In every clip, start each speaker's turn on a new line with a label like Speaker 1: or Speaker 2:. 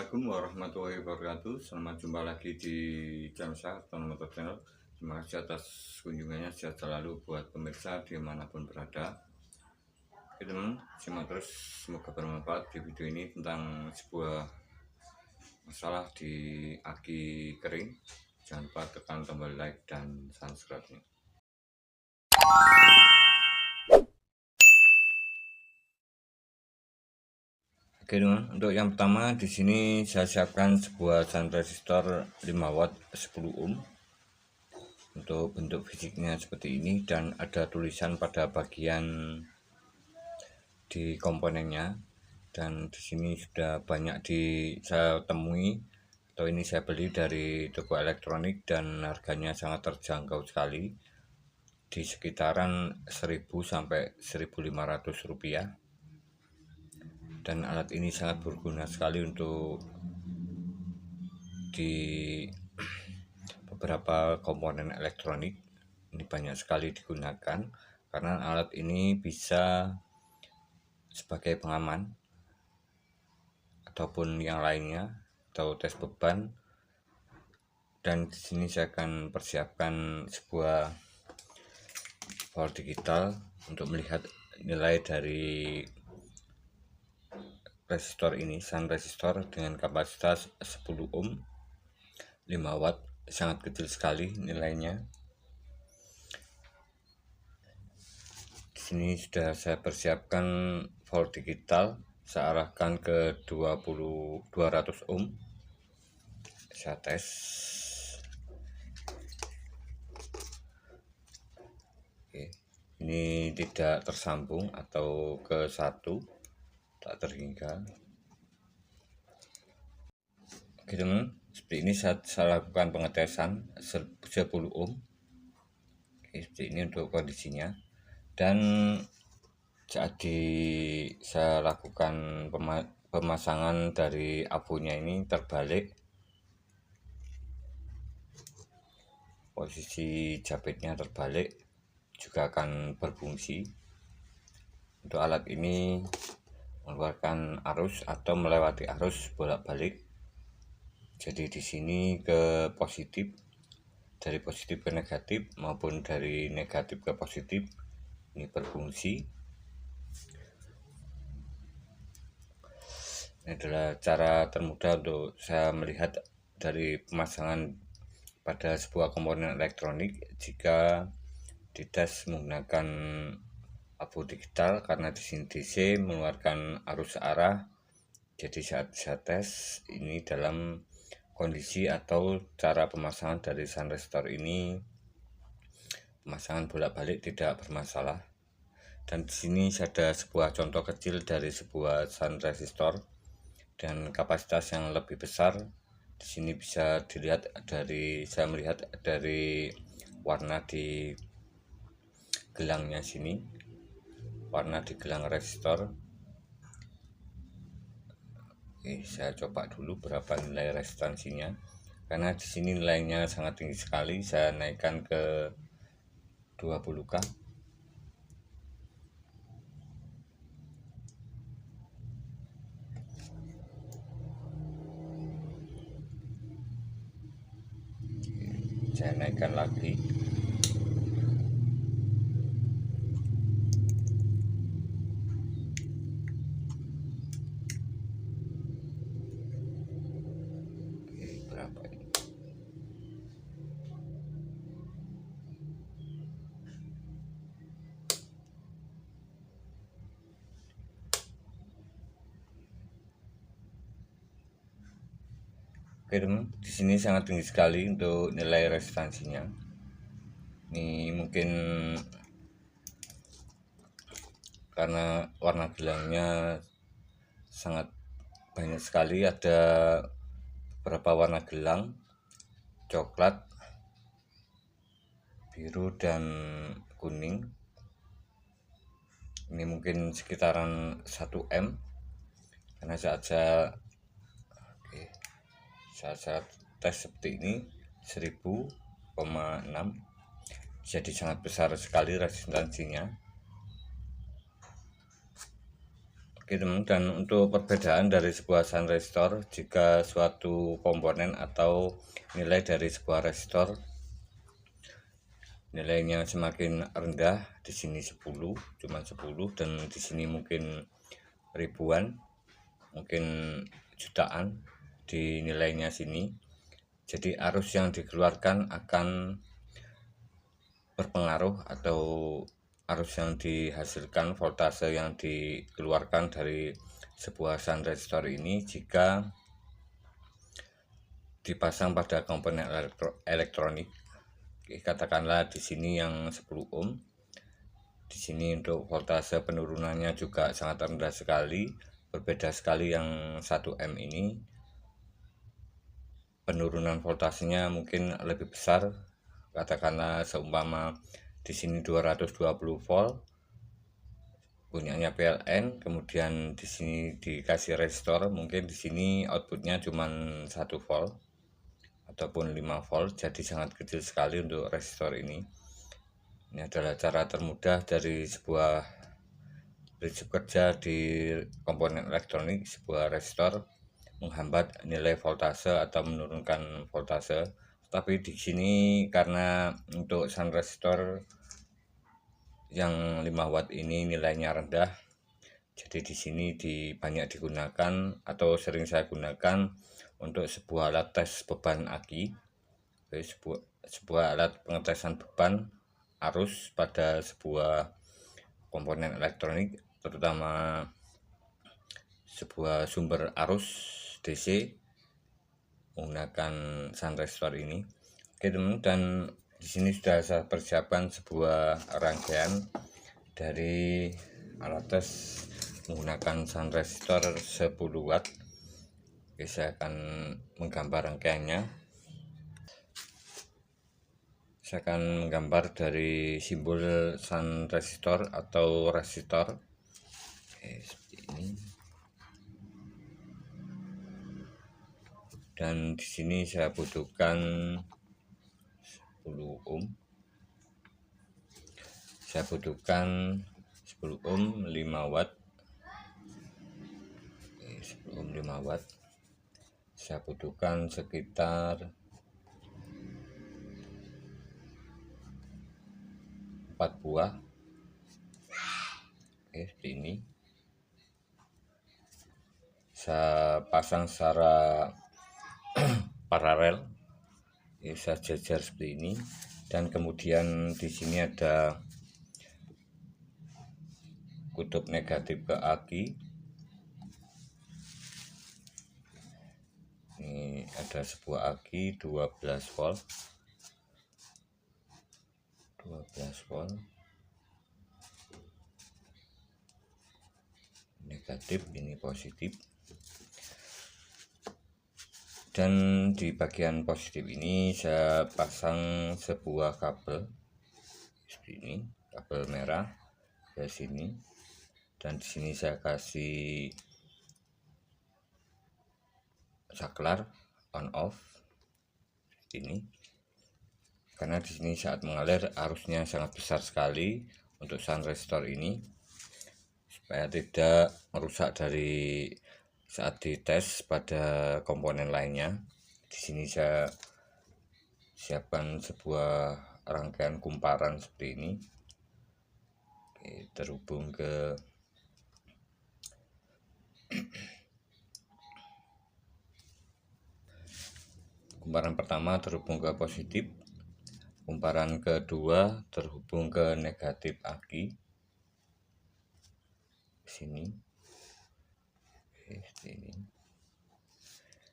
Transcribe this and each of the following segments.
Speaker 1: Assalamualaikum warahmatullahi wabarakatuh. Selamat jumpa lagi di channel saya, Motor Channel. Terima kasih atas kunjungannya, sehat selalu buat pemirsa dimanapun berada. Oke teman, simak terus, semoga bermanfaat di video ini tentang sebuah masalah di aki kering. Jangan lupa tekan tombol like dan subscribe-nya. Oke teman, untuk yang pertama di sini saya siapkan sebuah sun resistor 5 watt 10 ohm. Untuk bentuk fisiknya seperti ini dan ada tulisan pada bagian di komponennya, dan di sini sudah banyak saya temui atau ini saya beli dari toko elektronik dan harganya sangat terjangkau sekali, di sekitaran 1000 sampai 1500 rupiah. Dan alat ini sangat berguna sekali untuk di beberapa komponen elektronik. Ini banyak sekali digunakan karena alat ini bisa sebagai pengaman ataupun yang lainnya, atau tes beban. Dan di sini saya akan persiapkan sebuah power digital untuk melihat nilai dari resistor ini, sun resistor dengan kapasitas 10 ohm 5 watt, sangat kecil sekali nilainya. Di sini sudah saya persiapkan power digital, saya arahkan ke 200 ohm. Saya tes. Oke, ini tidak tersambung atau ke satu, tak terhingga. Oke teman, seperti ini saya lakukan pengetesan 10 ohm. Oke, seperti ini untuk kondisinya. Dan saat saya lakukan pemasangan dari abunya ini terbalik, posisi jepitnya terbalik juga akan berfungsi. Untuk alat ini mengeluarkan arus atau melewati arus bolak-balik. Jadi di sini ke positif, dari positif ke negatif maupun dari negatif ke positif, ini berfungsi. Ini adalah cara termudah untuk saya melihat dari pemasangan pada sebuah komponen elektronik jika dites menggunakan abu digital, karena di sini DC mengeluarkan arus arah. Jadi saat saya tes ini dalam kondisi atau cara pemasangan dari sun resistor ini, pemasangan bolak-balik tidak bermasalah. Dan di sini ada sebuah contoh kecil dari sebuah sun resistor dan kapasitas yang lebih besar. Di sini bisa dilihat saya melihat dari warna di gelangnya sini, warna di gelang resistor. Oke, saya coba dulu berapa nilai resistansinya, karena di sini nilainya sangat tinggi sekali. Saya naikkan ke 20K. Saya naikkan lagi. Oke, berapa ini? Oke teman, di sini sangat tinggi sekali untuk nilai resistansinya. Ini mungkin karena warna gelangnya sangat banyak sekali, ada beberapa warna gelang, coklat, biru, dan kuning. Ini mungkin sekitaran 1 M, karena saat saya tes seperti ini 1000,6, jadi sangat besar sekali resistansinya. Oke teman, dan untuk perbedaan dari sebuah sun resistor, jika suatu komponen atau nilai dari sebuah resistor nilainya semakin rendah, di sini 10, cuma 10, dan di sini mungkin ribuan, mungkin jutaan di nilainya sini. Jadi arus yang dikeluarkan akan berpengaruh, atau arus yang dihasilkan, voltase yang dikeluarkan dari sebuah sun resistor ini jika dipasang pada komponen elektronik. Katakanlah di sini yang 10 ohm. Di sini untuk voltase penurunannya juga sangat rendah sekali, berbeda sekali yang 1 M ini. Penurunan voltasenya mungkin lebih besar, katakanlah seumpama di sini 220 volt punyanya PLN, kemudian di sini dikasih resistor, mungkin di sini outputnya cuma 1 volt ataupun 5 volt, jadi sangat kecil sekali untuk resistor ini. Ini adalah cara termudah dari sebuah prinsip kerja di komponen elektronik. Sebuah resistor menghambat nilai voltase atau menurunkan voltase. Tapi di sini karena untuk sun resistor yang 5 watt ini nilainya rendah, jadi di sini banyak digunakan atau sering saya gunakan untuk sebuah alat tes beban aki. Sebuah alat pengetesan beban arus pada sebuah komponen elektronik, terutama sebuah sumber arus DC, menggunakan sun resistor ini. Oke teman, dan di sini sudah saya persiapkan sebuah rangkaian dari alat tes menggunakan sun resistor 10 watt. Oke, saya akan menggambar rangkaiannya. Saya akan menggambar dari simbol sun resistor atau resistor. Oke, seperti ini. Dan di sini saya butuhkan 10 ohm. Saya butuhkan 10 ohm 5 watt. Oke, 10 ohm 5 watt. Saya butuhkan sekitar 4 buah. Oke, seperti ini. Saya pasang secara paralel, ya, saya jajar seperti ini. Dan kemudian di sini ada kutub negatif ke aki. Ini ada sebuah aki 12 volt. 12 volt. Negatif, ini positif. Dan di bagian positif ini saya pasang sebuah kabel seperti ini, kabel merah ke sini, dan di sini saya kasih saklar on off ini, karena di sini saat mengalir arusnya sangat besar sekali untuk sun resistor ini, supaya tidak merusak dari saat dites pada komponen lainnya. Di sini saya siapkan sebuah rangkaian kumparan seperti ini. Oke, terhubung ke kumparan pertama terhubung ke positif, kumparan kedua terhubung ke negatif aki sini. Ini.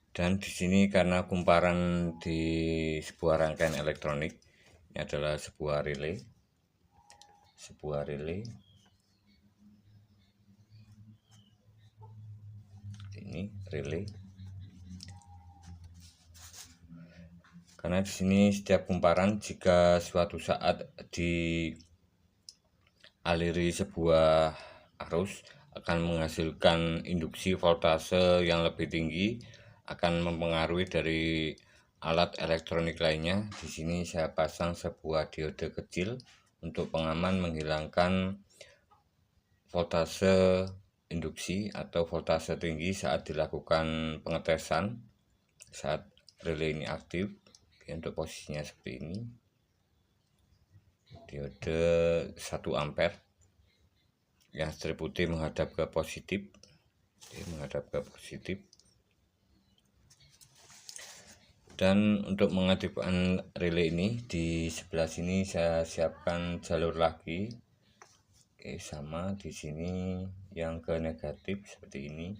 Speaker 1: Dan di sini karena kumparan di sebuah rangkaian elektronik, ini adalah sebuah relay. Ini relay. Karena di sini setiap kumparan jika suatu saat dialiri sebuah arus akan menghasilkan induksi voltase yang lebih tinggi, akan mempengaruhi dari alat elektronik lainnya. Di sini saya pasang sebuah diode kecil untuk pengaman, menghilangkan voltase induksi atau voltase tinggi saat dilakukan pengetesan saat relay ini aktif. Oke, untuk posisinya seperti ini, diode 1 ampere yang strip putih menghadap ke positif. Oke, menghadap ke positif. Dan untuk mengaktifkan relay ini, di sebelah sini saya siapkan jalur lagi. Oke, sama di sini yang ke negatif seperti ini.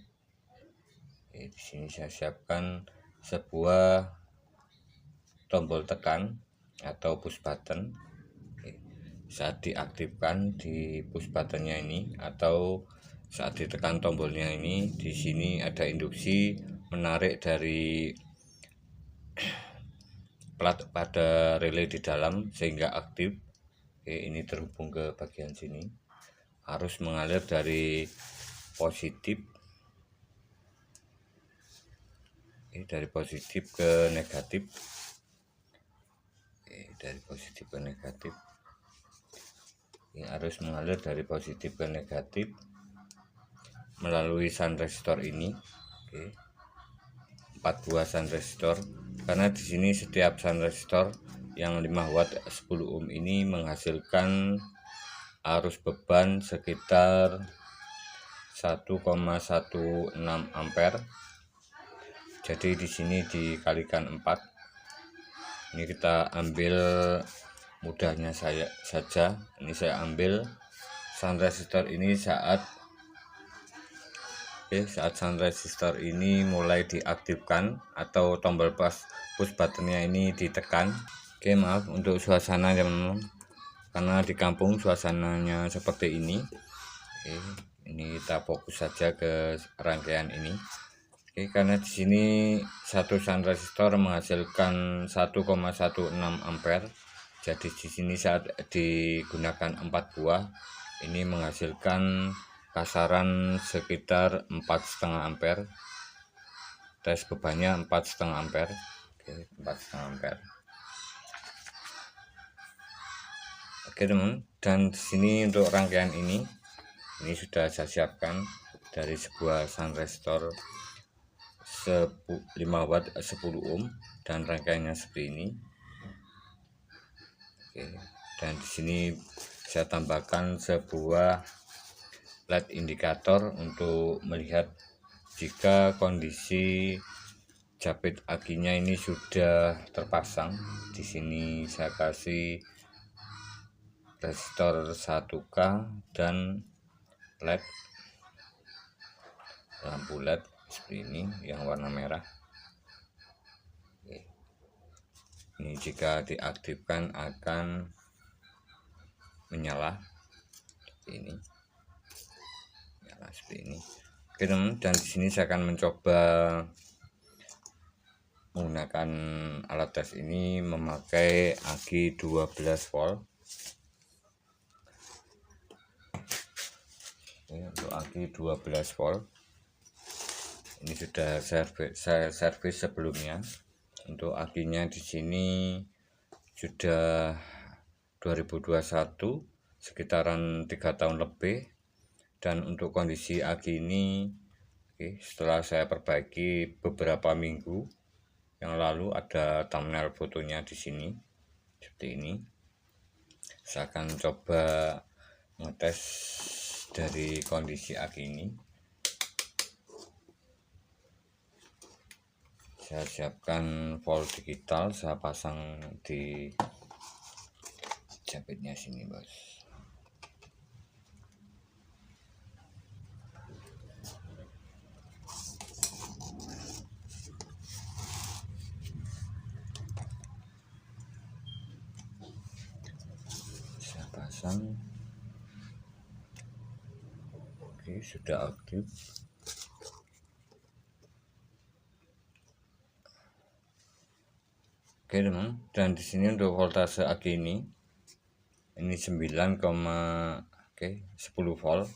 Speaker 1: Oke, di sini saya siapkan sebuah tombol tekan atau push button. Oke, saat diaktifkan di push buttonnya ini atau saat ditekan tombolnya ini, di sini ada induksi menarik dari plat pada relay di dalam sehingga aktif. Oke, ini terhubung ke bagian sini. Arus mengalir dari positif, dari positif ke negatif. Dari positif ke negatif. Ini arus mengalir dari positif ke negatif melalui shunt resistor ini. Oke. 4 buah shunt resistor, karena di sini setiap shunt resistor yang 5 watt 10 ohm ini menghasilkan arus beban sekitar 1,16 ampere. Jadi di sini dikalikan 4. Ini kita ambil mudahnya saja. Ini saya ambil shunt resistor ini saat shunt resistor ini mulai diaktifkan atau tombol push buttonnya ini ditekan. Oke, maaf untuk suasana teman-teman, karena di kampung suasananya seperti ini. Oke, ini kita fokus saja ke rangkaian ini. Oke, karena di sini satu shunt resistor menghasilkan 1,16 ampere. Jadi di sini saat digunakan 4 buah ini menghasilkan kasaran sekitar 4,5 ampere. Tes bebannya 4,5 ampere. Oke, 4,5 ampere. Oke teman, dan di sini untuk rangkaian ini sudah saya siapkan dari sebuah shunt resistor 5 watt 10 ohm dan rangkaiannya seperti ini. Oke, dan di sini saya tambahkan sebuah LED indikator untuk melihat jika kondisi japit akinya ini sudah terpasang. Di sini saya kasih resistor 1K dan LED, lampu LED seperti ini yang warna merah. Ini jika diaktifkan akan menyala seperti ini. Seperti ini. Oke teman, dan di sini saya akan mencoba menggunakan alat tes ini memakai aki 12 volt. Untuk aki 12 volt ini sudah saya servis sebelumnya. Untuk akinya di sini sudah 2021, sekitaran 3 tahun lebih. Dan untuk kondisi aki ini, setelah saya perbaiki beberapa minggu yang lalu, ada thumbnail fotonya di sini seperti ini. Saya akan coba ngetes dari kondisi aki ini. Saya siapkan volt digital, saya pasang di japitnya sini bos. Oke, sudah aktif. Oke teman, dan di sini untuk voltase aki ini 9, 10 volt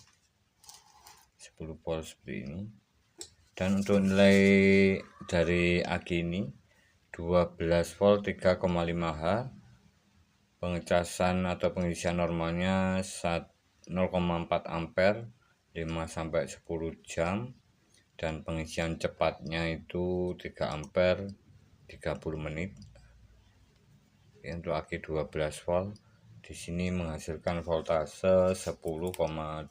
Speaker 1: 10 volt seperti ini. Dan untuk nilai dari aki ini 12 volt 3,5 H. Pengecasan atau pengisian normalnya 0,4 ampere 5-10 jam, dan pengisian cepatnya itu 3 ampere 30 menit. Untuk aki 12 volt di sini menghasilkan voltase 10,12.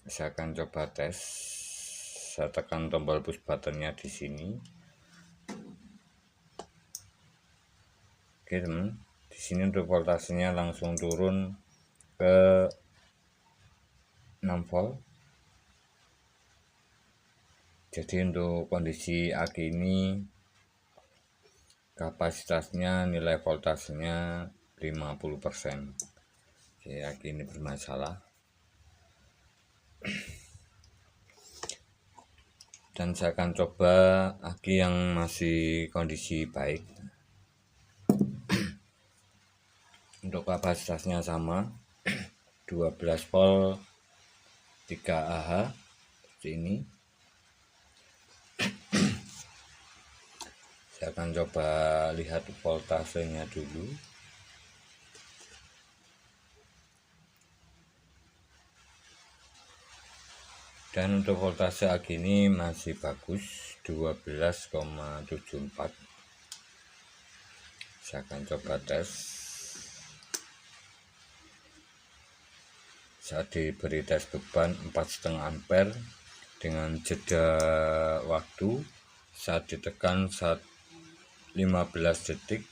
Speaker 1: Saya akan coba tes. Saya tekan tombol push buttonnya di sini. Oke teman, di sini untuk voltasenya langsung turun ke 6 volt. Jadi untuk kondisi aki ini kapasitasnya nilai voltasenya 50%. Jadi aki ini bermasalah. Dan saya akan coba aki yang masih kondisi baik. Untuk kapasitasnya sama 12 volt 3 Ah seperti ini. Saya akan coba lihat voltasenya dulu. Dan untuk voltase aki ini masih bagus, 12,74. Saya akan coba tes. Saat diberi tes beban 4,5 ampere dengan jeda waktu saat ditekan 15 detik,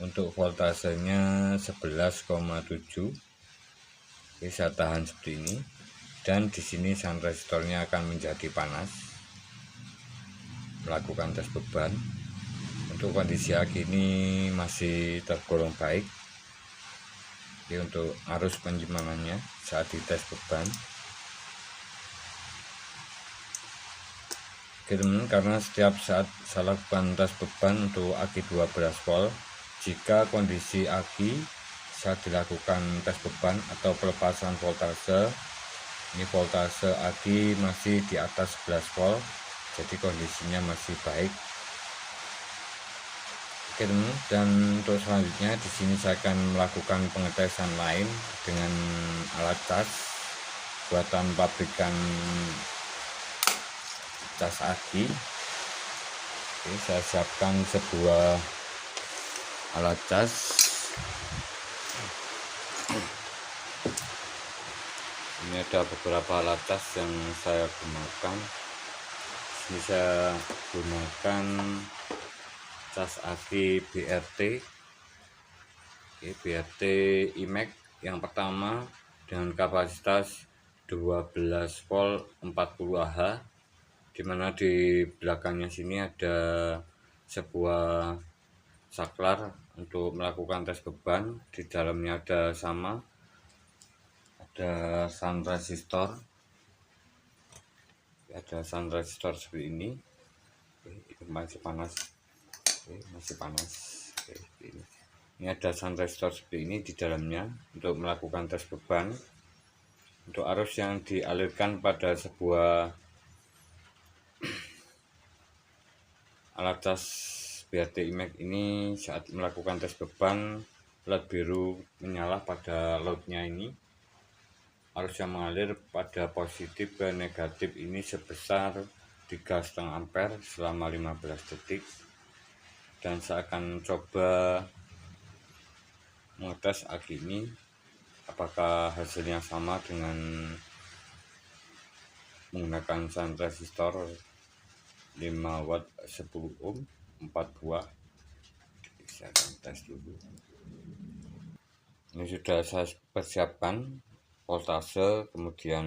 Speaker 1: untuk voltasenya 11,7. Oke, saya tahan seperti ini. Dan di sini sang resistornya akan menjadi panas. Melakukan tes beban. Untuk kondisi aki ini masih tergolong baik. Jadi untuk arus penyimpanan saat dites beban. Oke teman, karena setiap saat saya lakukan tes beban untuk aki 12 volt, jika kondisi aki saat dilakukan tes beban atau pelepasan voltase, ini voltase aki masih di atas 11 volt, jadi kondisinya masih baik. Oke teman, dan untuk selanjutnya di sini saya akan melakukan pengetesan lain dengan alat cas buatan pabrikan cas aki. Oke, saya siapkan sebuah alat cas. Ini ada beberapa alat cas yang saya gunakan. Ini saya gunakan cas aki BRT. Oke, BRT IMEC yang pertama dengan kapasitas 12 volt 40 Ah, dimana di belakangnya sini ada sebuah saklar untuk melakukan tes beban. Di dalamnya ada sun resistor, seperti ini. Oke, masih panas. Oke, masih panas. Oke, ini ada sun resistor seperti ini di dalamnya untuk melakukan tes beban. Untuk arus yang dialirkan pada sebuah alat cas BRT IMEC ini saat melakukan tes beban, LED biru menyala pada loadnya ini. Arus yang mengalir pada positif ke negatif ini sebesar 3,5 ampere selama 15 detik. Dan saya akan coba mengetes aki ini apakah hasilnya sama dengan menggunakan sun resistor 5 watt 10 ohm 4 buah. Saya akan tes dulu. Ini sudah saya persiapkan voltase, kemudian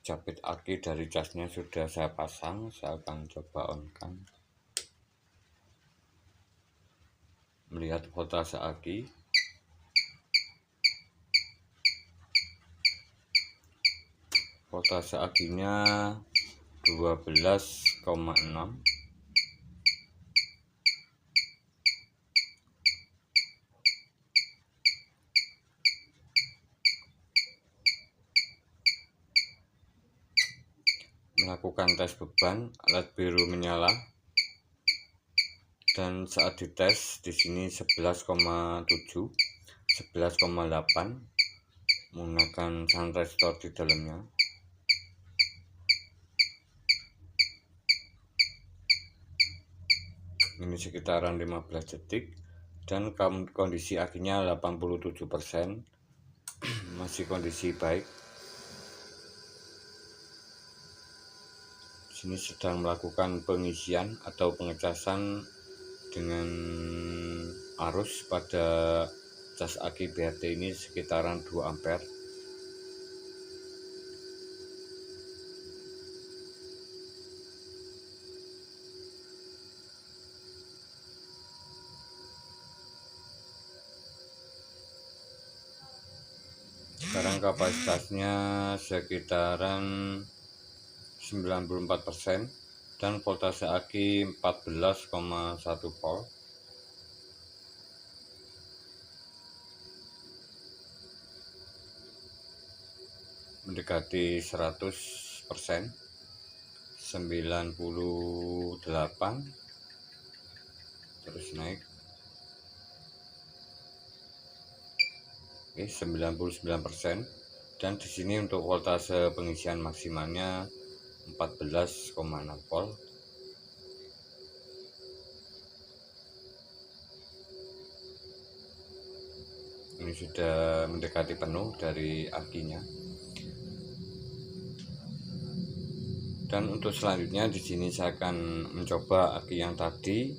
Speaker 1: jabit aki dari casnya sudah saya pasang. Saya akan coba on-kan. Melihat voltase aki. Voltase akinya 12,6. Melakukan tes beban, LED biru menyala. Dan saat dites di sini 11,7, 11,8. menggunakan sun resistor di dalamnya. Ini sekitaran 15 detik dan kondisi akinya 87%, masih kondisi baik. Sini sedang melakukan pengisian atau pengecasan dengan arus pada cas aki BRT ini sekitaran 2 ampere. Sekarang kapasitasnya sekitaran 94% dan voltase aki 14,1 volt. Mendekati 100%, 98, terus naik. Oke, 99%. Dan di sini untuk voltase pengisian maksimalnya 14,6 volt. Ini sudah mendekati penuh dari akinya. Dan untuk selanjutnya di sini saya akan mencoba aki yang tadi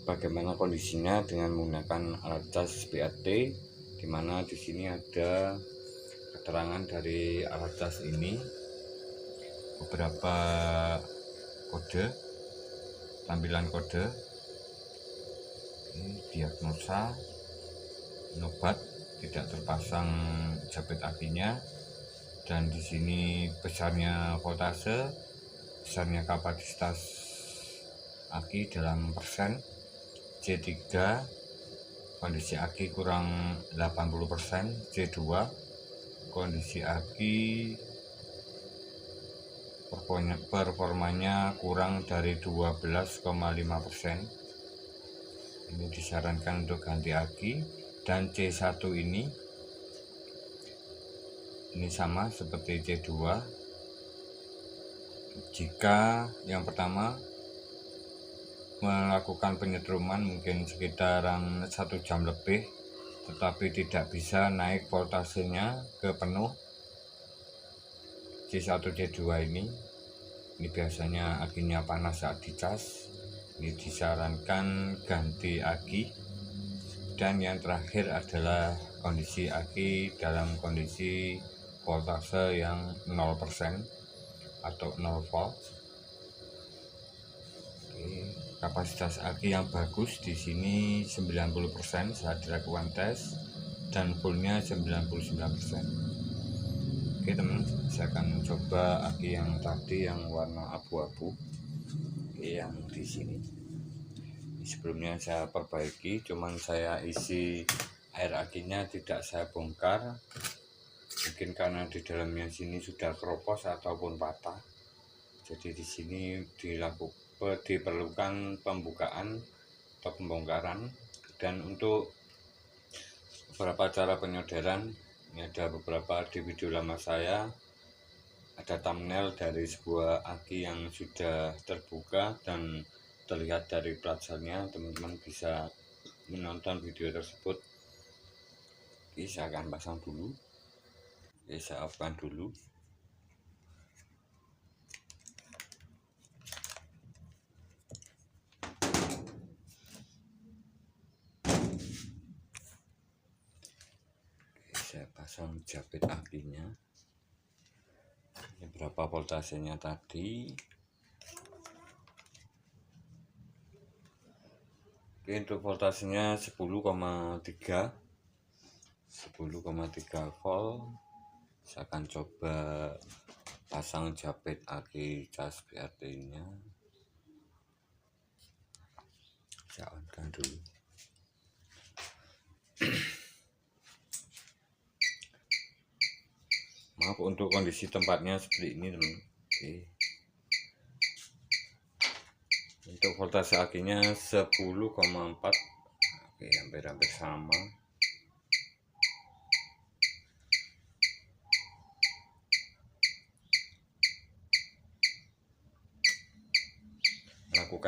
Speaker 1: bagaimana kondisinya dengan menggunakan alat cas BRT, dimana di sini ada keterangan dari alat cas ini, beberapa kode, tampilan kode, diagnosa, nobat, tidak terpasang jabet akinya, dan di sini besarnya voltase, besarnya kapasitas aki dalam persen, C3 kondisi aki kurang 80%, C2 kondisi aki performanya kurang dari 12,5%. Ini disarankan untuk ganti aki. Dan C1 ini sama seperti C2. Jika yang pertama melakukan penyetruman mungkin sekitaran 1 jam lebih, tetapi tidak bisa naik voltasenya ke penuh, C1 C2 ini biasanya akinya panas saat dicas. Ini disarankan ganti aki. Dan yang terakhir adalah kondisi aki dalam kondisi voltase yang 0% atau 0 volt. Oke, kapasitas aki yang bagus di sini 90% saat dilakukan tes, dan fullnya 99%. Oke teman, saya akan mencoba aki yang tadi yang warna abu-abu, yang di sini. Sebelumnya saya perbaiki, cuman saya isi air akinya tidak saya bongkar, mungkin karena di dalamnya sini sudah keropos ataupun patah. Jadi di sini diperlukan pembukaan atau pembongkaran. Dan untuk beberapa cara penyoderan, ini ada beberapa di video lama saya, ada thumbnail dari sebuah aki yang sudah terbuka dan terlihat dari pelajarnya. Teman-teman bisa menonton video tersebut. Oke, saya akan pasang dulu. Oke, saya off-kan dulu. Oke, saya pasang jabet akinya. Ini berapa voltasenya tadi. Oke, untuk voltasenya 10,3 volt. Saya akan coba pasang jabet aki cas BRT nya. Saya on-kan dulu. Maaf untuk kondisi tempatnya seperti ini teman. Oke. Untuk voltase akinya 10,4. Oke, hampir-hampir sama.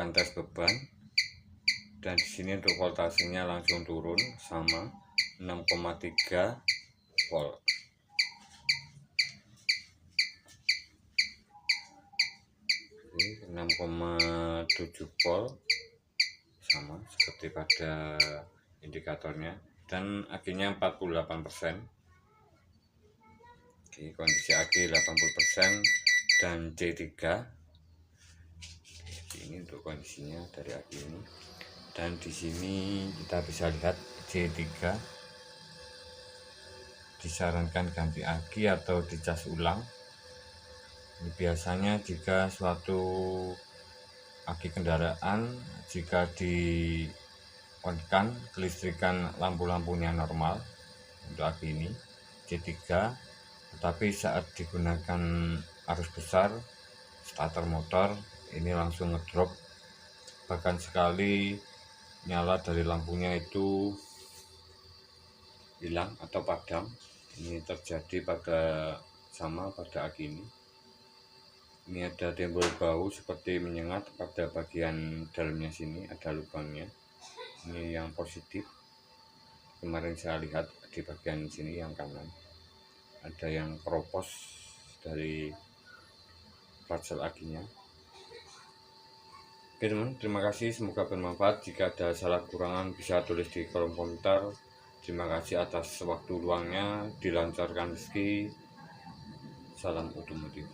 Speaker 1: lakukan tes beban, dan di sini untuk voltasenya langsung turun sama 6,3 volt. Oke, 6,7 volt sama seperti pada indikatornya, dan akinya 48%. Oke, kondisi aki 80% dan C3. Ini untuk kondisinya dari aki ini, dan di sini kita bisa lihat C3 disarankan ganti aki atau dicas ulang. Ini biasanya jika suatu aki kendaraan jika di-on-kan kelistrikan lampu-lampunya normal untuk aki ini C3, tetapi saat digunakan arus besar starter motor ini langsung ngedrop, bahkan sekali nyala dari lampunya itu hilang atau padam. Ini terjadi pada aki ini. Ini ada timbul bau seperti menyengat pada bagian dalamnya, sini ada lubangnya. Ini yang positif. Kemarin saya lihat di bagian sini yang kanan ada yang keropos dari plat akinya. Oke teman, terima kasih, semoga bermanfaat. Jika ada salah kurangan bisa tulis di kolom komentar. Terima kasih atas waktu luangnya, dilancarkan rezeki. Salam otomotif.